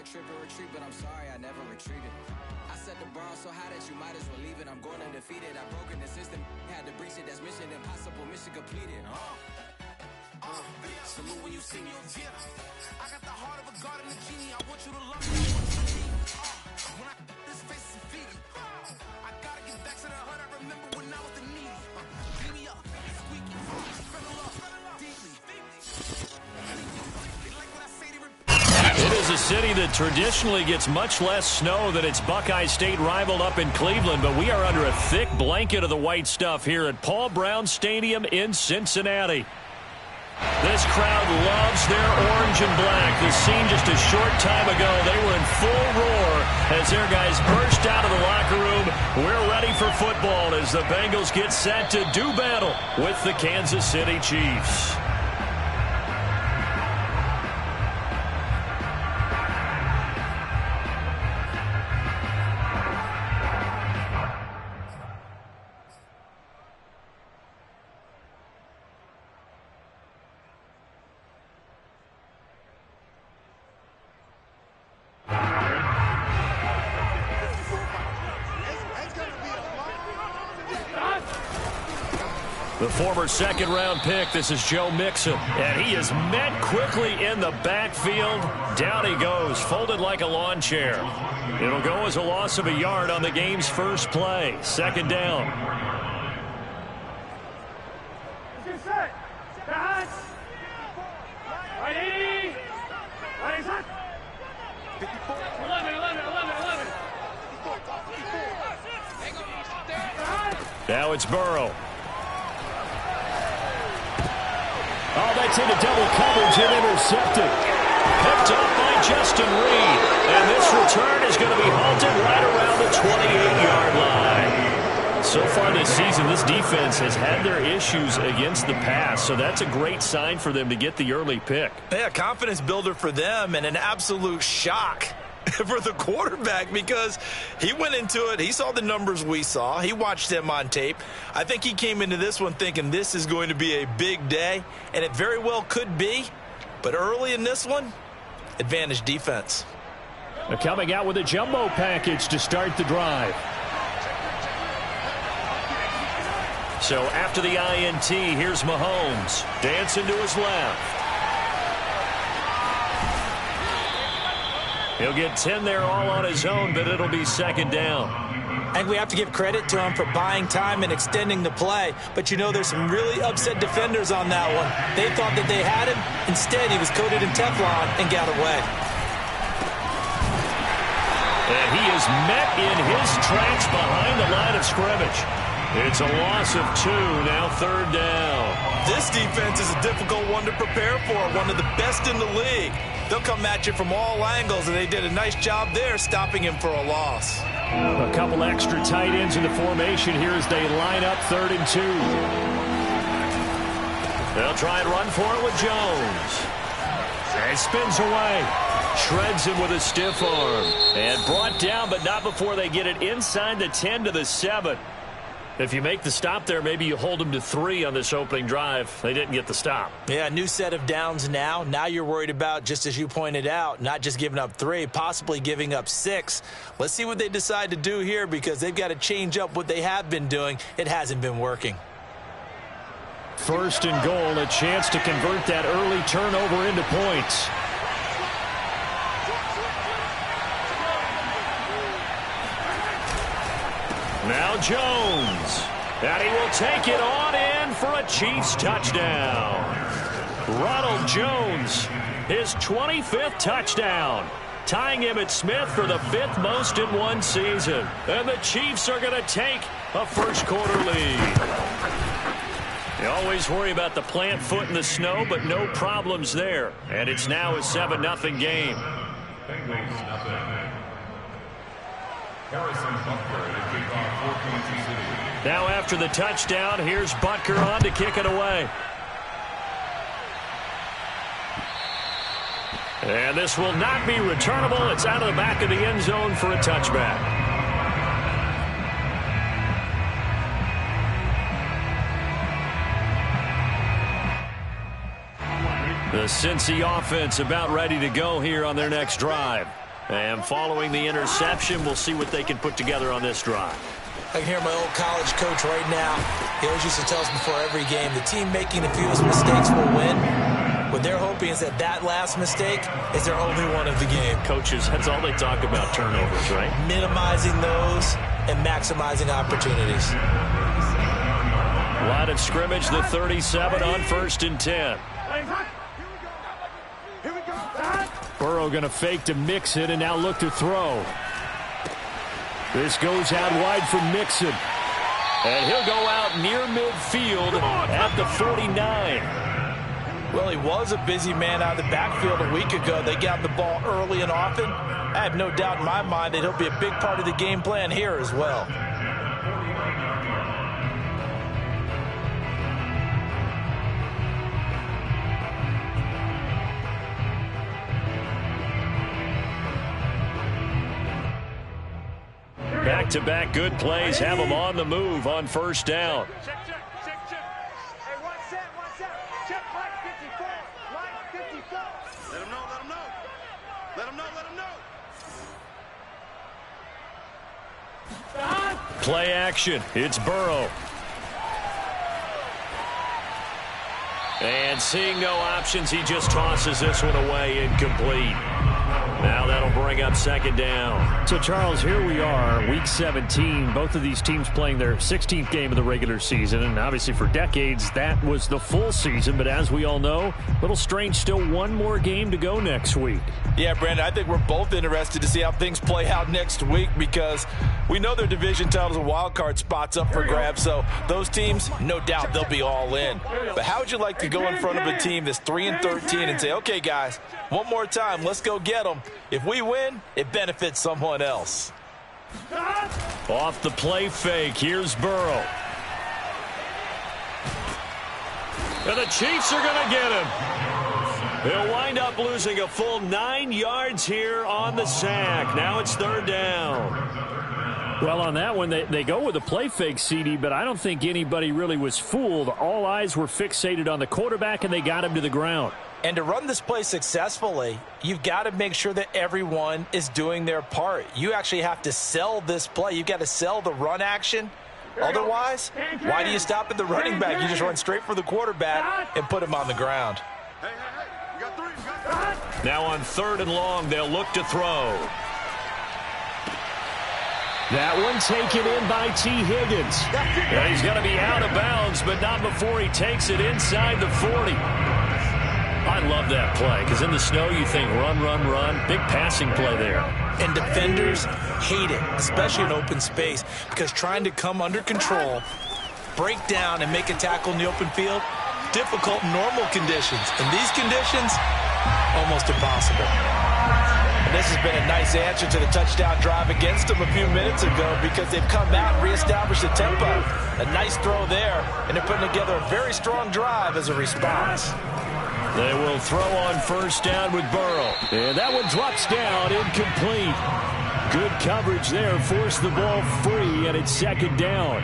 trip and retreat, but I'm sorry I never retreated. I set the bar so high that you might as well leave it. I'm going undefeated. I've broken the system, had to breach it. That's mission impossible, mission completed. Salute when you see me. I got the heart of a god and a genie. I want you to love me. When I this face is feedy. I gotta get back to the hood. I remember when I was the needy. Clean me up, squeaky, sprinkle up, deeply. They like what I say, they It is a city that traditionally gets much less snow than its Buckeye State rival up in Cleveland, but we are under a thick blanket of the white stuff here at Paul Brown Stadium in Cincinnati. This crowd loves their orange and black. The scene just a short time ago, they were in full roar as their guys burst out of the locker room. We're ready for football as the Bengals get set to do battle with the Kansas City Chiefs. The former second-round pick, this is Joe Mixon. And he is met quickly in the backfield. Down he goes, folded like a lawn chair. It'll go as a loss of a yard on the game's first play. Second down. Now it's Burrow. Oh, that's into double coverage and intercepted. Picked up by Justin Reed. And this return is going to be halted right around the 28-yard line. So far this season, this defense has had their issues against the pass, so that's a great sign for them to get the early pick. Yeah, confidence builder for them and an absolute shock for the quarterback because he went into it. He saw the numbers we saw. He watched them on tape. I think he came into this one thinking this is going to be a big day, and it very well could be. But early in this one, advantage defense. They're coming out with a jumbo package to start the drive. So after the INT, here's Mahomes. Dancing to his left. He'll get 10 there all on his own, but it'll be second down. I think we have to give credit to him for buying time and extending the play. But, you know, there's some really upset defenders on that one. They thought that they had him. Instead, he was coated in Teflon and got away. And he is met in his tracks behind the line of scrimmage. It's a loss of 2, now third down. This defense is a difficult one to prepare for, one of the best in the league. They'll come at you from all angles, and they did a nice job there stopping him for a loss. A couple extra tight ends in the formation here as they line up 3rd and 2. They'll try and run for it with Jones. And spins away. Shreds him with a stiff arm. And brought down, but not before they get it inside the 10 to the 7. If you make the stop there, maybe you hold them to 3 on this opening drive. They didn't get the stop. Yeah, new set of downs now. Now you're worried about, just as you pointed out, not just giving up 3, possibly giving up 6. Let's see what they decide to do here because they've got to change up what they have been doing. It hasn't been working. 1st and goal, a chance to convert that early turnover into points. Now Jones, and he will take it on in for a Chiefs touchdown. Ronald Jones, his 25th touchdown, tying Emmitt Smith for the 5th most in one season. And the Chiefs are going to take a first-quarter lead. They always worry about the plant foot in the snow, but no problems there. And it's now a 7-0 game. Now after the touchdown, here's Butker on to kick it away. And this will not be returnable. It's out of the back of the end zone for a touchback. The Cincy offense about ready to go here on their next drive. And following the interception, we'll see what they can put together on this drive. I can hear my old college coach right now. He always used to tell us before every game, the team making the fewest mistakes will win. What they're hoping is that last mistake is their only one of the game. Coaches, that's all they talk about, turnovers, right? Minimizing those and maximizing opportunities. Line of scrimmage, the 37 on 1st and 10. Burrow going to fake to Mixon and now look to throw. This goes out wide for Mixon. And he'll go out near midfield at the 49. Well, he was a busy man out of the backfield a week ago. They got the ball early and often. I have no doubt in my mind that he'll be a big part of the game plan here as well. Back-to-back good plays have them on the move on 1st down. Check. Hey, one set. Check line 54. Line 54. Let him know. Play action. It's Burrow. And seeing no options, he just tosses this one away, incomplete. Now that'll bring up 2nd down. So, Charles, here we are, Week 17. Both of these teams playing their 16th game of the regular season. And obviously for decades, that was the full season. But as we all know, a little strange, still one more game to go next week. Yeah, Brandon, I think we're both interested to see how things play out next week because we know their division titles and wild card spots up for grabs. So those teams, no doubt they'll be all in. But how would you like to go in front of a team that's 3-13 and say, okay, guys, one more time, let's go get them. If we win, it benefits someone else. Off the play fake, here's Burrow. And the Chiefs are going to get him. He'll wind up losing a full 9 yards here on the sack. Now it's 3rd down. Well, on that one, they go with a play fake, CD, but I don't think anybody really was fooled. All eyes were fixated on the quarterback, and they got him to the ground. And to run this play successfully, you've got to make sure that everyone is doing their part. You actually have to sell this play. You've got to sell the run action. Otherwise, why do you stop at the running back? You just run straight for the quarterback and put him on the ground. Hey, you got 3. Now on 3rd and long, they'll look to throw. That one taken in by T. Higgins. And he's going to be out of bounds, but not before he takes it inside the 40. I love that play because in the snow you think run. Big passing play there. And defenders hate it, especially in open space, because trying to come under control, break down, and make a tackle in the open field, difficult in normal conditions. In these conditions, almost impossible. And this has been a nice answer to the touchdown drive against them a few minutes ago because they've come out and reestablished the tempo. A nice throw there, and they're putting together a very strong drive as a response. They will throw on 1st down with Burrow. And that one drops down, incomplete. Good coverage there, forced the ball free, and it's 2nd down.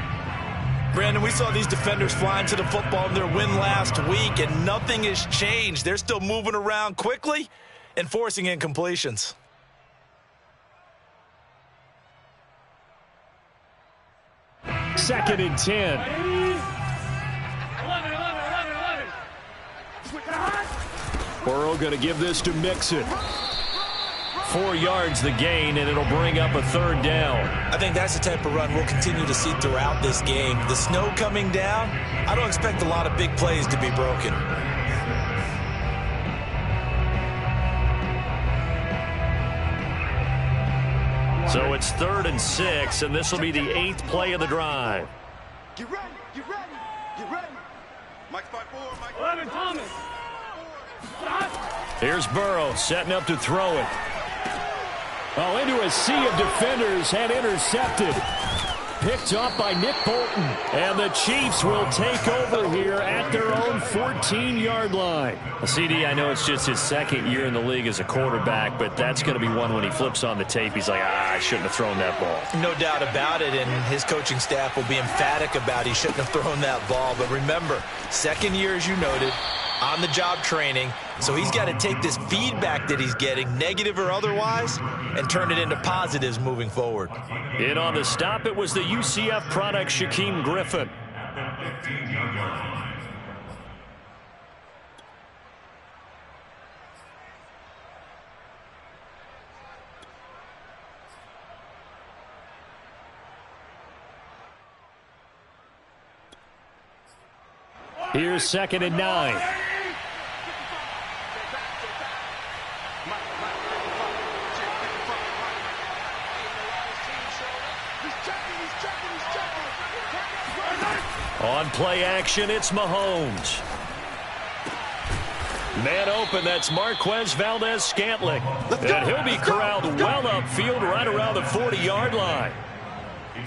Brandon, we saw these defenders flying to the football in their win last week, and nothing has changed. They're still moving around quickly and forcing incompletions. Second and 10. 11. Burrow going to give this to Mixon. 4 yards the gain, and it'll bring up a 3rd down. I think that's the type of run we'll continue to see throughout this game. The snow coming down, I don't expect a lot of big plays to be broken. So it's 3rd and 6, and this will be the 8th play of the drive. Get ready. Mike's by 4. 11, Thomas. Here's Burrow setting up to throw it. Oh, into a sea of defenders and intercepted. Picked off by Nick Bolton. And the Chiefs will take over here at their own 14-yard line. Well, CD, I know it's just his 2nd year in the league as a quarterback, but that's going to be one when he flips on the tape. He's like, I shouldn't have thrown that ball. No doubt about it, and his coaching staff will be emphatic about he shouldn't have thrown that ball. But remember, 2nd year, as you noted, on-the-job training. So he's got to take this feedback that he's getting, negative or otherwise, and turn it into positives moving forward. In on the stop, it was the UCF product, Shaquem Griffin. Here's 2nd and 9. On play action, it's Mahomes. Man open, that's Marquez Valdez-Scantling. And he'll be corralled well upfield right around the 40-yard line.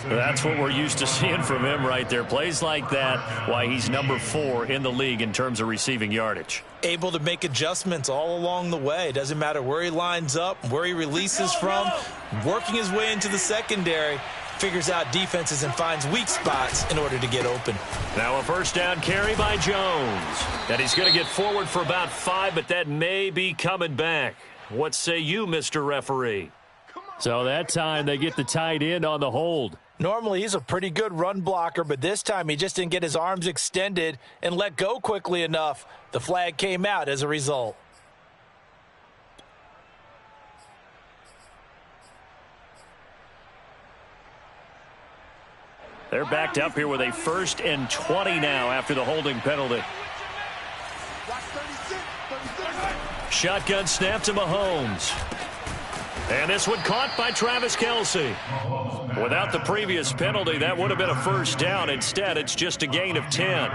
That's what we're used to seeing from him right there. Plays like that, why he's number 4 in the league in terms of receiving yardage. Able to make adjustments all along the way. Doesn't matter where he lines up, where he releases from, working his way into the secondary, figures out defenses and finds weak spots in order to get open. Now a first down carry by Jones. And he's going to get forward for about 5, but that may be coming back. What say you, Mr. Referee? So that time they get the tight end on the hold. Normally he's a pretty good run blocker, but this time he just didn't get his arms extended and let go quickly enough. The flag came out as a result. They're backed up here with a 1st and 20 now after the holding penalty. Shotgun snap to Mahomes. And this one caught by Travis Kelce. Without the previous penalty, that would have been a first down. Instead, it's just a gain of 10.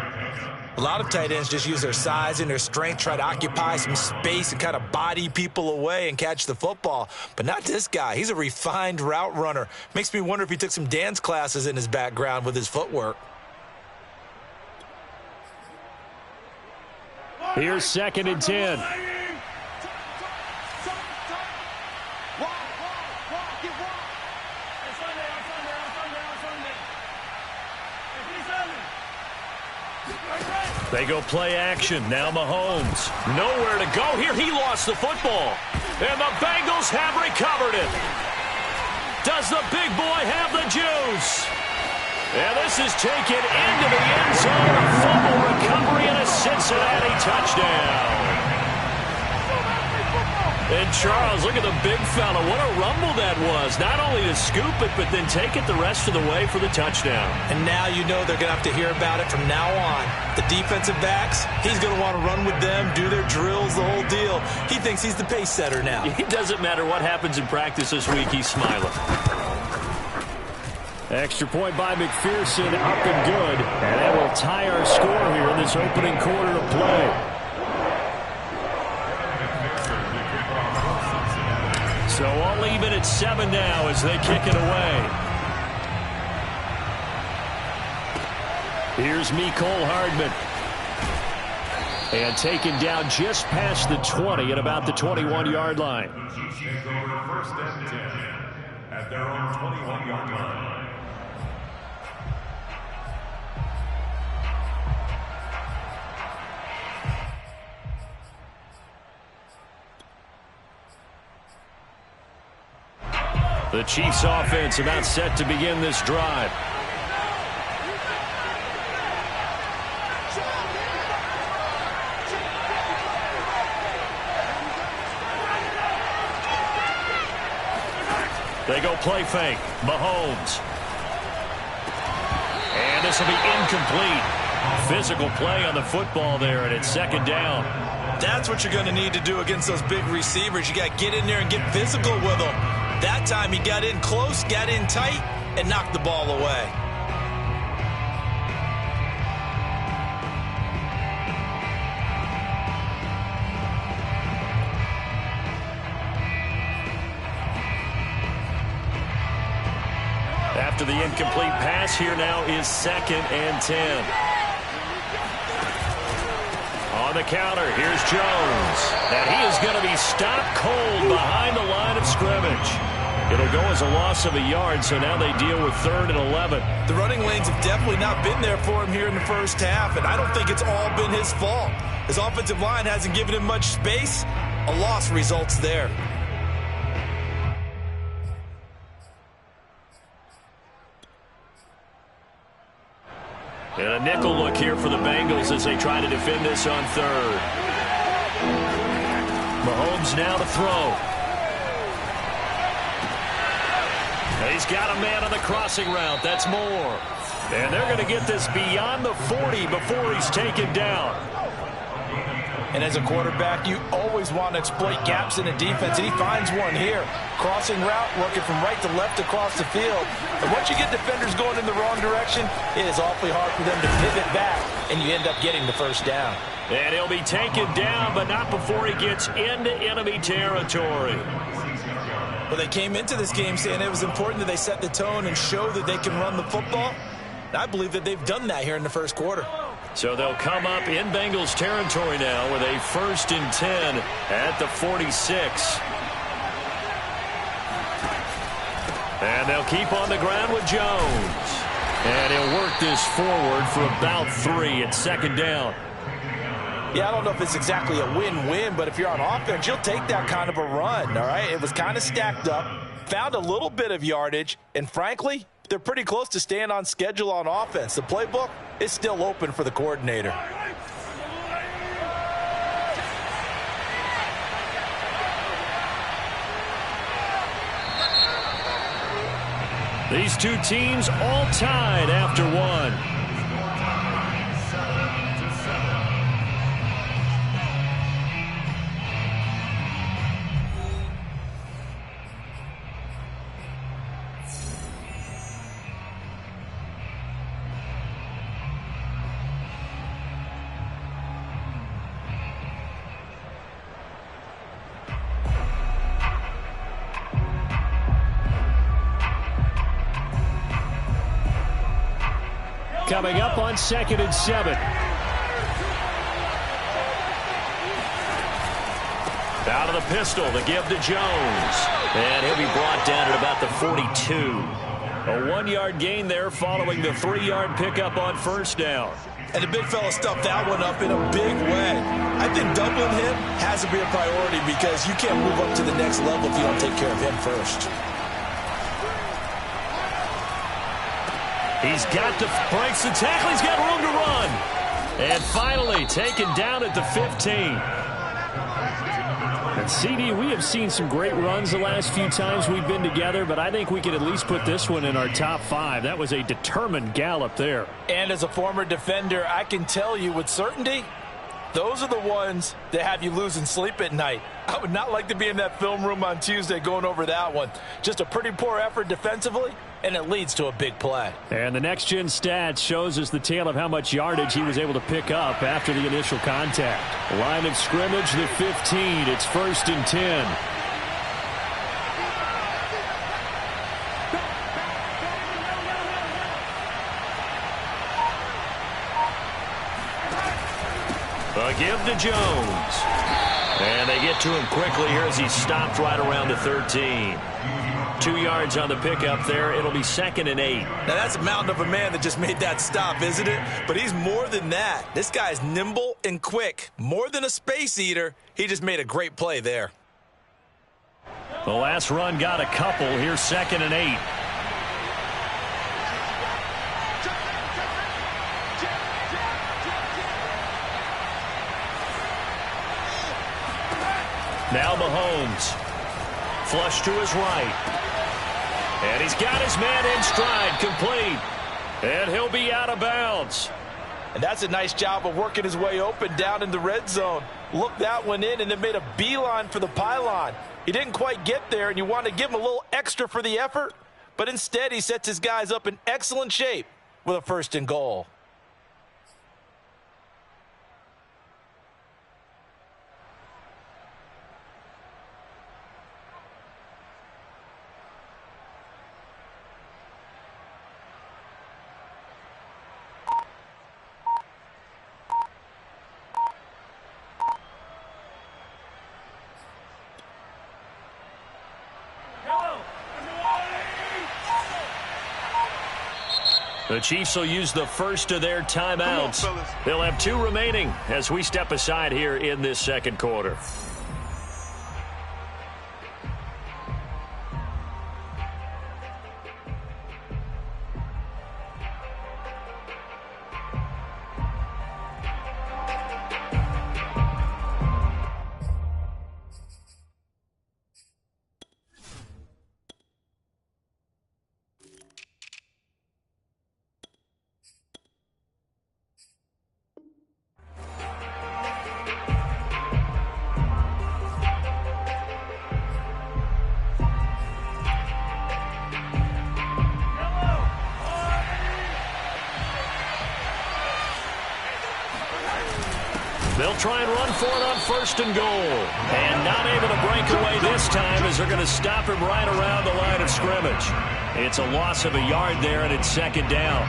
A lot of tight ends just use their size and their strength, try to occupy some space and kind of body people away and catch the football. But not this guy. He's a refined route runner. Makes me wonder if he took some dance classes in his background with his footwork. Here's 2nd and 10. They go play action. Now Mahomes. Nowhere to go here. He lost the football. And the Bengals have recovered it. Does the big boy have the juice? And this is taken into the end zone. A fumble recovery and a Cincinnati touchdown. And Charles, look at the big fella. What a rumble that was. Not only to scoop it, but then take it the rest of the way for the touchdown. And now you know they're going to have to hear about it from now on. The defensive backs, he's going to want to run with them, do their drills, the whole deal. He thinks he's the pace setter now. It doesn't matter what happens in practice this week. He's smiling. Extra point by McPherson, up and good. And that will tie our score here in this opening quarter of play. So all even at 7 now as they kick it away. Here's Mecole Hardman. And taken down just past the 20 at about the 21-yard line. First and 10 at their own 21-yard line. The Chiefs offense about set to begin this drive. They go play fake. Mahomes. And this will be incomplete. Physical play on the football there, and it's 2nd down. That's what you're going to need to do against those big receivers. You got to get in there and get physical with them. That time he got in close, got in tight, and knocked the ball away. After the incomplete pass, here now is 2nd and 10. On the counter, here's Jones. And he is going to be stopped cold behind the line of scrimmage. It'll go as a loss of a yard, so now they deal with 3rd and 11. The running lanes have definitely not been there for him here in the first half, and I don't think it's all been his fault. His offensive line hasn't given him much space. A loss results there. And a nickel look here for the Bengals as they try to defend this on 3rd. Mahomes now to throw. He's got a man on the crossing route. That's Moore. And they're going to get this beyond the 40 before he's taken down. And as a quarterback, you always want to exploit gaps in the defense, and he finds one here. Crossing route, working from right to left across the field. And once you get defenders going in the wrong direction, it is awfully hard for them to pivot back, and you end up getting the first down. And he'll be taken down, but not before he gets into enemy territory. Well, they came into this game saying it was important that they set the tone and show that they can run the football. And I believe that they've done that here in the first quarter. So they'll come up in Bengals territory now with a 1st and 10 at the 46. And they'll keep on the ground with Jones. And he'll work this forward for about 3 at 2nd down. Yeah, I don't know if it's exactly a win-win, but if you're on offense, you'll take that kind of a run, all right? It was kind of stacked up, found a little bit of yardage, and frankly, they're pretty close to staying on schedule on offense. The playbook is still open for the coordinator. These two teams all tied after 1. Coming up on 2nd and 7. Out of the pistol, the give to Jones. And he'll be brought down at about the 42. A 1-yard gain there following the 3-yard pickup on 1st down. And the big fella stuffed that one up in a big way. I think doubling him has to be a priority because you can't move up to the next level if you don't take care of him first. He's got to breaks the tackle. He's got room to run. And finally taken down at the 15. And CD, we have seen some great runs the last few times we've been together, but I think we could at least put this one in our top 5. That was a determined gallop there. And as a former defender, I can tell you with certainty, those are the ones that have you losing sleep at night. I would not like to be in that film room on Tuesday going over that one. Just a pretty poor effort defensively, and it leads to a big play. And the next-gen stats shows us the tale of how much yardage he was able to pick up after the initial contact. Line of scrimmage, the 15. It's 1st and 10. A give to Jones. And they get to him quickly here as he stopped right around the 13. 2 yards on the pickup there. It'll be 2nd and 8. Now, that's a mountain of a man that just made that stop, isn't it? But he's more than that. This guy's nimble and quick. More than a space eater. He just made a great play there. The last run got a couple. Here's 2nd and 8. Now Mahomes. Flush to his right. And he's got his man in stride, complete. And he'll be out of bounds. And that's a nice job of working his way open down in the red zone. Looked that one in and then made a beeline for the pylon. He didn't quite get there, and you want to give him a little extra for the effort. But instead, he sets his guys up in excellent shape with a 1st and goal. The Chiefs will use the first of their timeouts. They'll have 2 remaining as we step aside here in this second quarter. They'll try and run for it on 1st and goal. And not able to break away this time as they're going to stop him right around the line of scrimmage. It's a loss of a yard there, and it's 2nd down.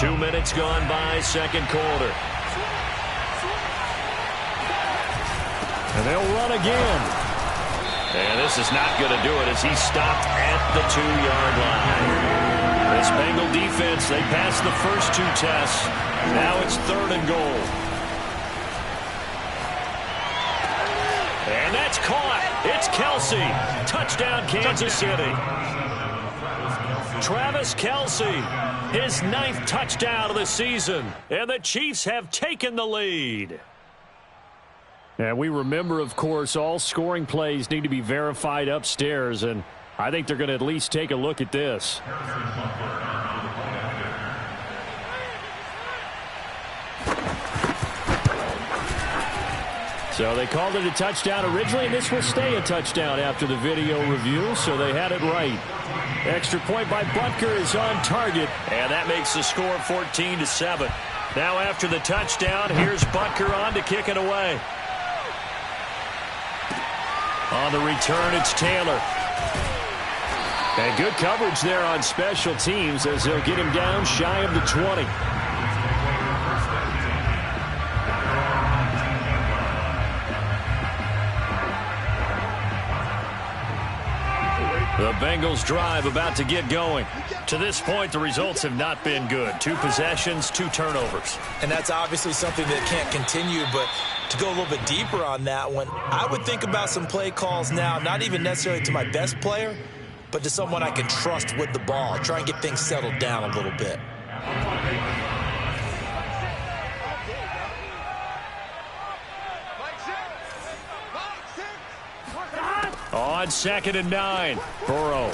2 minutes gone by, second quarter. And they'll run again. And this is not going to do it as he's stopped at the 2-yard line. This Bengal defense, they passed the first 2 tests. Now it's 3rd and goal. And that's caught. It's Kelsey. Touchdown, Kansas City. Travis Kelce. His 9th touchdown of the season, and the Chiefs have taken the lead. And we remember, of course, all scoring plays need to be verified upstairs, and I think they're going to at least take a look at this. So they called it a touchdown originally, and this will stay a touchdown after the video review, so they had it right. Extra point by Butker is on target, and that makes the score 14-7. Now after the touchdown, here's Butker on to kick it away. On the return, it's Taylor. And good coverage there on special teams as they'll get him down shy of the 20. The Bengals drive about to get going. To this point, the results have not been good. 2 possessions, 2 turnovers. And that's obviously something that can't continue, but to go a little bit deeper on that one, I would think about some play calls now, not even necessarily to my best player, but to someone I can trust with the ball. Try and get things settled down a little bit. On 2nd and 9, Burrow.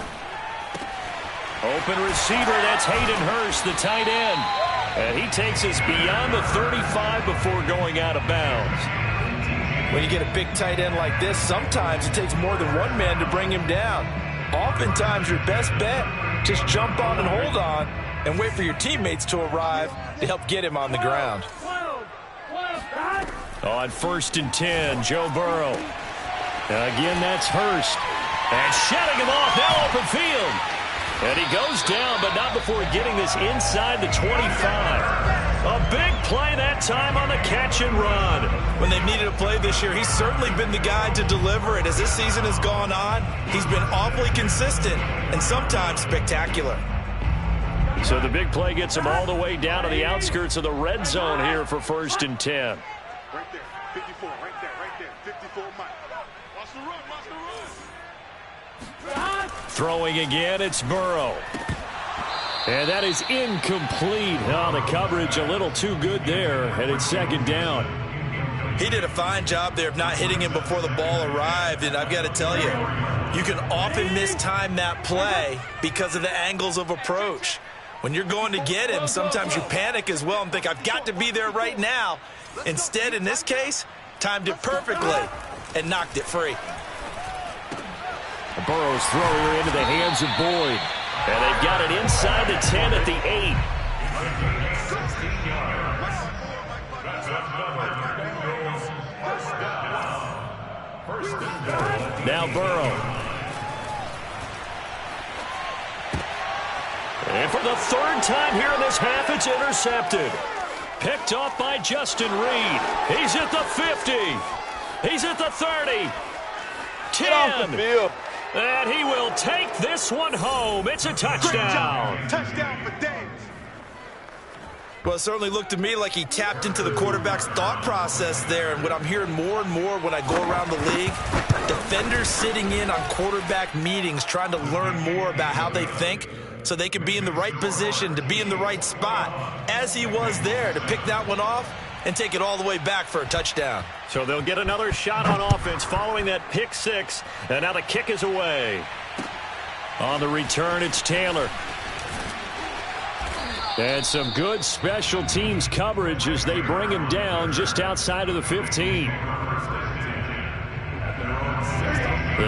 Open receiver, that's Hayden Hurst, the tight end. And he takes us beyond the 35 before going out of bounds. When you get a big tight end like this, sometimes it takes more than one man to bring him down. Oftentimes, your best bet, just jump on and hold on and wait for your teammates to arrive to help get him on the ground. On 1st and 10, Joe Burrow. Again, that's Hurst. And shutting him off, now open field. And he goes down, but not before getting this inside the 25. A big play that time on the catch and run. When they've needed a play this year, he's certainly been the guy to deliver it. As this season has gone on, he's been awfully consistent and sometimes spectacular. So the big play gets him all the way down to the outskirts of the red zone here for 1st and 10. Right there, 54, right there, 54, Mike. Watch the run. Throwing again, it's Burrow. And that is incomplete. Oh, the coverage a little too good there, and it's 2nd down. He did a fine job there of not hitting him before the ball arrived, and I've got to tell you, you can often mistime that play because of the angles of approach. When you're going to get him, sometimes you panic as well and think, I've got to be there right now. Instead, in this case, timed it perfectly and knocked it free. Burrow's throwing into the hands of Boyd. And they've got it inside the 10 at the 8. Now Burrow. And for the third time here in this half, it's intercepted. Picked off by Justin Reed. He's at the 50. He's at the 30. 10. And he will take this one home. It's a touchdown. Touchdown for Dave. Well, it certainly looked to me like he tapped into the quarterback's thought process there. And what I'm hearing more and more when I go around the league, defenders sitting in on quarterback meetings trying to learn more about how they think so they can be in the right position, to be in the right spot, as he was there, to pick that one off and take it all the way back for a touchdown. So they'll get another shot on offense following that pick six. And now the kick is away. On the return, it's Taylor. And some good special teams coverage as they bring him down just outside of the 15.